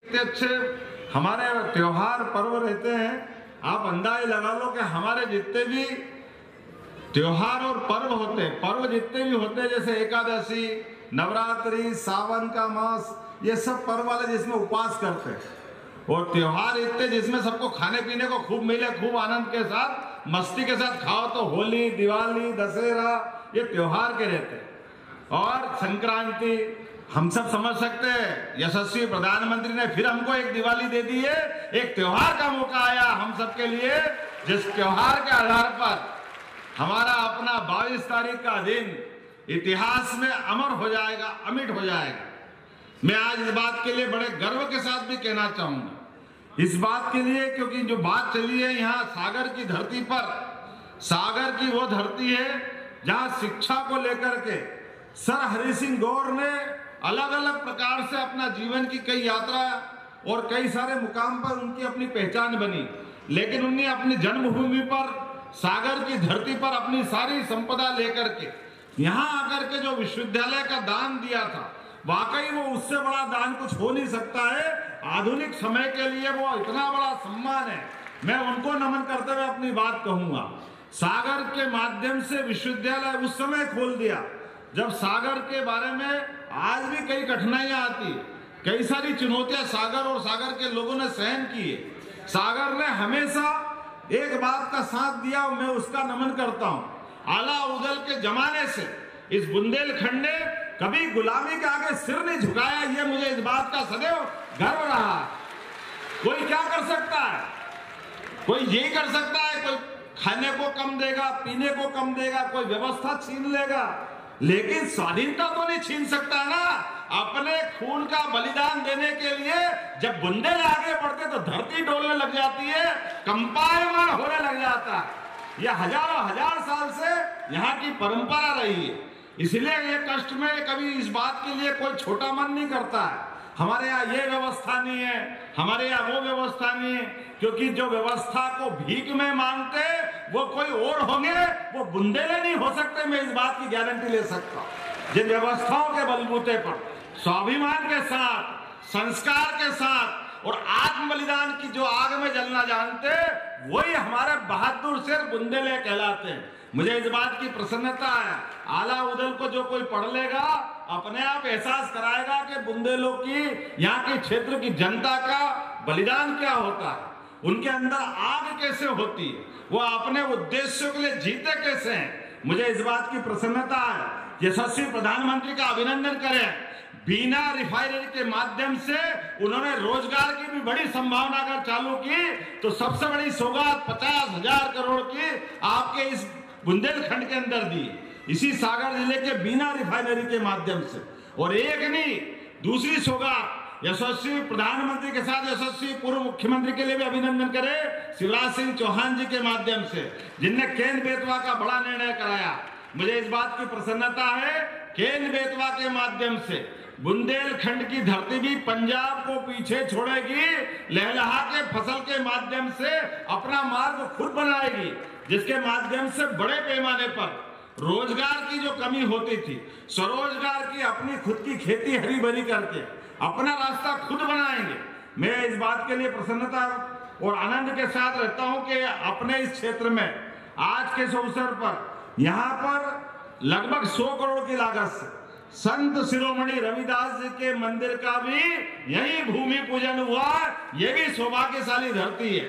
इतने अच्छे हमारे त्योहार पर्व रहते हैं, आप अंदाज लगा लो कि हमारे जितने भी त्योहार और पर्व होते हैं, पर्व जितने भी होते हैं, जैसे एकादशी, नवरात्रि, सावन का मास, ये सब पर्व वाले जिसमें उपवास करते हैं, और त्योहार इतने जिसमें सबको खाने पीने को खूब मिले, खूब आनंद के साथ मस्ती के साथ खाओ, तो होली, दिवाली, दशहरा ये त्योहार के रहते हैं। और संक्रांति हम सब समझ सकते हैं, यशस्वी प्रधानमंत्री ने फिर हमको एक दिवाली दे दी है, एक त्योहार का मौका आया हम सबके लिए, जिस त्योहार के आधार पर हमारा अपना 22 तारीख का दिन इतिहास में अमर हो जाएगा, अमिट हो जाएगा। मैं आज इस बात के लिए बड़े गर्व के साथ भी कहना चाहूंगा, इस बात के लिए क्योंकि जो बात चली है यहाँ सागर की धरती पर, सागर की वो धरती है जहाँ शिक्षा को लेकर के सर हरि सिंह गौर ने अलग अलग प्रकार से अपना जीवन की कई यात्रा और कई सारे मुकाम पर उनकी अपनी पहचान बनी, लेकिन उन्हें अपनी जन्मभूमि पर सागर की धरती पर अपनी सारी संपदा लेकर के यहाँ आकर के जो विश्वविद्यालय का दान दिया था, वाकई वो उससे बड़ा दान कुछ हो नहीं सकता है। आधुनिक समय के लिए वो इतना बड़ा सम्मान है, मैं उनको नमन करते हुए अपनी बात कहूंगा। सागर के माध्यम से विश्वविद्यालय उस समय खोल दिया जब सागर के बारे में आज भी कई कठिनाइयां आती, कई सारी चुनौतियां सागर और सागर के लोगों ने सहन की है। सागर ने हमेशा एक बात का साथ दिया, मैं उसका नमन करता हूं। आला उदल के जमाने से इस बुंदेलखंड ने कभी गुलामी के आगे सिर नहीं झुकाया, ये मुझे इस बात का सदैव गर्व रहा। कोई क्या कर सकता है, कोई यही कर सकता है, कोई खाने को कम देगा, पीने को कम देगा, कोई व्यवस्था छीन लेगा, लेकिन स्वाधीनता तो नहीं छीन सकता ना। अपने खून का बलिदान देने के लिए जब बुंदेल आगे बढ़ते तो धरती डोलने लग जाती है, कंपायमान होने लग जाता है। यह हजारों हजार साल से यहाँ की परंपरा रही है, इसलिए ये कष्ट में कभी इस बात के लिए कोई छोटा मन नहीं करता है। हमारे यहाँ ये व्यवस्था नहीं है, हमारे यहाँ वो व्यवस्था नहीं है, क्योंकि जो व्यवस्था को भीख में मांगते वो कोई और होंगे, वो बुंदेले नहीं हो सकते। मैं इस बात की गारंटी ले सकता हूँ। जिन व्यवस्थाओं के बलबूते पर स्वाभिमान के साथ, संस्कार के साथ और आत्म बलिदान की जो आग में जलना जानते, वही हमारे बहादुर शेर बुंदेले कहलाते हैं। मुझे इस बात की प्रसन्नता है, आला उदल को जो कोई पढ़ लेगा अपने आप एहसास कराएगा कि बुंदेलों की, यहाँ के क्षेत्र की जनता का बलिदान क्या होता है, उनके अंदर आग कैसे होती है, वो अपने उद्देश्यों के लिए जीते कैसे हैं। मुझे इस बात की प्रसन्नता है। यशस्वी प्रधानमंत्री का अभिनंदन करें। बीना रिफाइनरी के माध्यम से उन्होंने रोजगार की भी बड़ी संभावना अगर चालू की तो सबसे बड़ी सौगात 50,000 करोड़ की आपके इस बुंदेलखंड के अंदर दी, इसी सागर जिले के बीना रिफाइनरी के माध्यम से। और एक नहीं, दूसरी सौगात यशस्वी प्रधानमंत्री के साथ यशस्वी पूर्व मुख्यमंत्री के लिए भी अभिनंदन करें, शिवराज सिंह चौहान जी के माध्यम से, जिनने केन बेतवा का बड़ा निर्णय कराया। मुझे इस बात की प्रसन्नता है, केन बेतवा के माध्यम से बुंदेलखंड की धरती भी पंजाब को पीछे छोड़ेगी, लहलहा के फसल के माध्यम से अपना मार्ग खुद बनाएगी, जिसके माध्यम से बड़े पैमाने पर रोजगार की जो कमी होती थी, स्वरोजगार की अपनी खुद की खेती हरी भरी करके अपना रास्ता खुद बनाएंगे। मैं इस बात के लिए प्रसन्नता और आनंद के साथ रहता हूं कि अपने इस क्षेत्र में आज के इस अवसर पर यहाँ पर लगभग 100 करोड़ की लागत से संत शिरोमणि रविदास जी के मंदिर का भी यही भूमि पूजन हुआ। ये भी सौभाग्यशाली धरती है।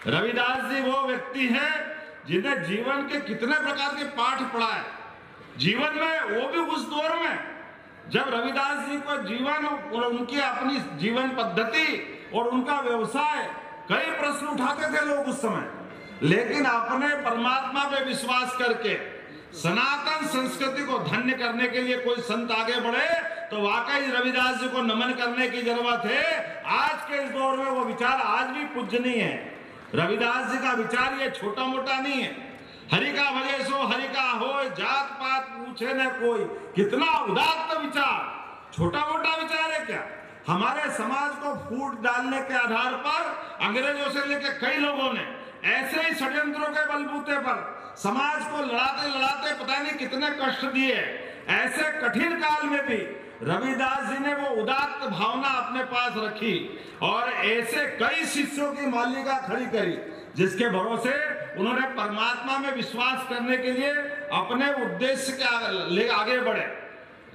रविदास जी वो व्यक्ति हैं जिन्हें जीवन के कितने प्रकार के पाठ पढ़ाए जीवन में, वो भी उस दौर में जब रविदास जी को जीवन और उनकी अपनी जीवन पद्धति और उनका व्यवसाय, कई प्रश्न उठाते थे लोग उस समय, लेकिन अपने परमात्मा पे विश्वास करके सनातन संस्कृति को धन्य करने के लिए कोई संत आगे बढ़े तो वाकई रविदास जी को नमन करने की जरूरत है। आज के इस दौर में वो विचार आज भी पूजनीय है। रविदास जी का विचार ये छोटा मोटा नहीं है। हरि का भजे सो हरि का हो, जात पात पूछे न कोई, कितना उदात्त विचार, छोटा मोटा विचार है क्या। हमारे समाज को फूट डालने के आधार पर अंग्रेजों से लेकर कई लोगों ने ऐसे ही षड्यंत्रों के बलबूते पर समाज को लड़ाते लड़ाते पता नहीं कितने कष्ट दिए। ऐसे कठिन काल में भी रविदास जी ने वो उदात्त भावना अपने पास रखी और ऐसे कई शिष्यों की मालिका खड़ी करी जिसके भरोसे उन्होंने परमात्मा में विश्वास करने के लिए अपने उद्देश्य के आगे बढ़े।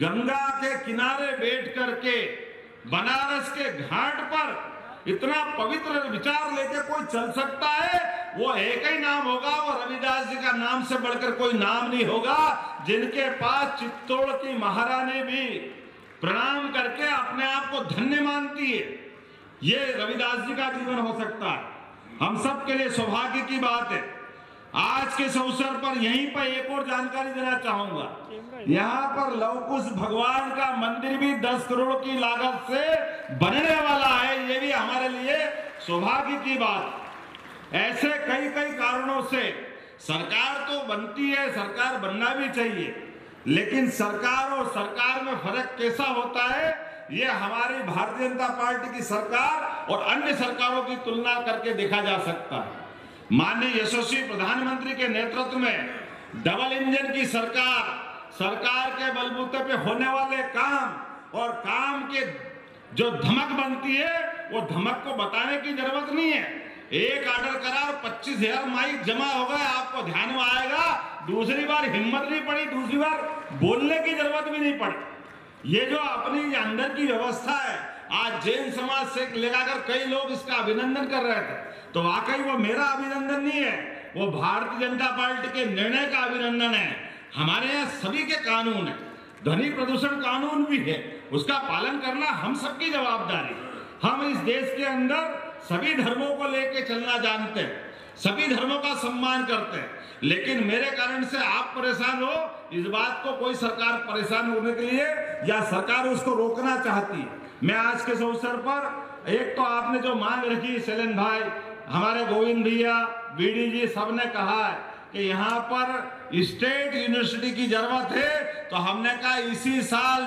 गंगा के किनारे बैठ करके बनारस के घाट पर इतना पवित्र विचार लेके कोई चल सकता है, वो एक ही नाम होगा, वो रविदास जी का नाम से बढ़कर कोई नाम नहीं होगा, जिनके पास चित्तौड़ की महारानी भी प्रणाम करके अपने आप को धन्य मानती है। ये रविदास जी का जीवन हो सकता है। हम सब के लिए सौभाग्य की बात है। आज के इस अवसर पर यहीं पर एक और जानकारी देना चाहूंगा, यहाँ पर लव कुश भगवान का मंदिर भी 10 करोड़ की लागत से बनने वाला है। ये भी हमारे लिए सौभाग्य की बात। ऐसे कई कई कारणों से सरकार तो बनती है, सरकार बनना भी चाहिए, लेकिन सरकार और सरकार में फर्क कैसा होता है, ये हमारी भारतीय जनता पार्टी की सरकार और अन्य सरकारों की तुलना करके देखा जा सकता है। माननीय यशस्वी प्रधानमंत्री के नेतृत्व में डबल इंजन की सरकार के बलबूते पे होने वाले काम और काम के जो धमक बनती है, वो धमक को बताने की जरूरत नहीं है। एक ऑर्डर करा और 25,000 माइक जमा हो गए, आपको ध्यान में आएगा। दूसरी बार हिम्मत नहीं पड़ी, दूसरी बार बोलने की जरूरत भी नहीं पड़ी। ये जो अपनी अंदर की व्यवस्था है, आज जैन समाज से लेकर कई लोग इसका अभिनंदन कर रहे थे, तो वाकई वो मेरा अभिनंदन नहीं है, वो भारतीय जनता पार्टी के निर्णय का अभिनंदन है। हमारे यहाँ सभी के कानून है, ध्वनि प्रदूषण कानून भी है, उसका पालन करना हम सबकी जवाबदारी। हम इस देश के अंदर सभी धर्मों को लेकर चलना जानते हैं, सभी धर्मों का सम्मान करते हैं, लेकिन मेरे कारण से आप परेशान हो, इस बात को कोई सरकार परेशान होने के लिए या सरकार उसको रोकना चाहती है। मैं आज के इस अवसर पर एक तो आपने जो मांग रखी, शैलेंद्र भाई, हमारे गोविंद भैया, बीडी जी, सबने कहा है कि यहाँ पर स्टेट यूनिवर्सिटी की जरूरत है, तो हमने कहा इसी साल